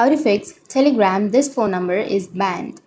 How to fix Telegram, this phone number is banned.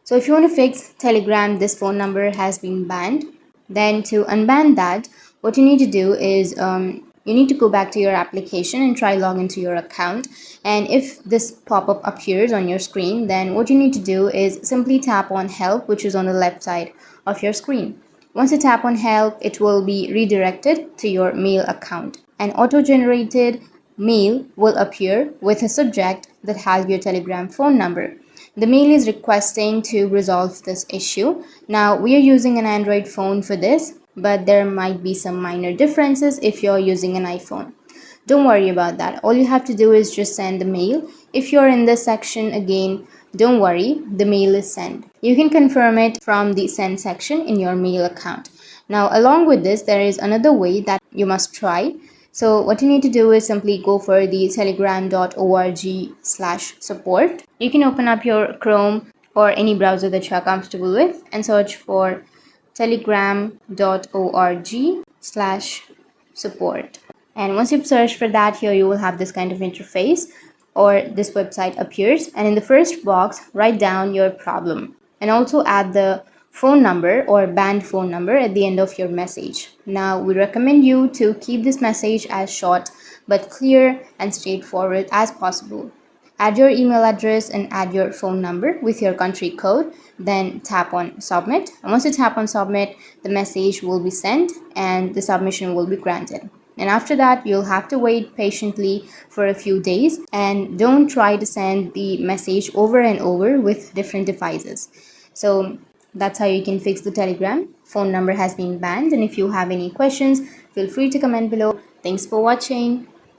So if you want to fix Telegram, this phone number has been banned, then to unban that, what you need to do is you need to go back to your application and try log into your account. And if this pop-up appears on your screen, then what you need to do is simply tap on help, which is on the left side of your screen. Once you tap on help, it will be redirected to your mail account. An auto-generated mail will appear with a subject that has your Telegram phone number. The mail is requesting to resolve this issue. Now, we are using an Android phone for this, but there might be some minor differences if you're using an iPhone. Don't worry about that. All you have to do is just send the mail. If you're in this section again, don't worry, the mail is sent. You can confirm it from the send section in your mail account. Now, along with this, there is another way that you must try. So what you need to do is simply go for the telegram.org/support. You can open up your Chrome or any browser that you are comfortable with and search for telegram.org/support. And once you've searched for that, here you will have this kind of interface or this website appears, and in the first box write down your problem and also add the phone number or banned phone number at the end of your message. Now we recommend you to keep this message as short but clear and straightforward as possible. Add your email address and add your phone number with your country code, then tap on submit. And once you tap on submit, the message will be sent and the submission will be granted. And after that, you'll have to wait patiently for a few days, and don't try to send the message over and over with different devices. So that's how you can fix the Telegram. Phone number has been banned, and if you have any questions, feel free to comment below. Thanks for watching.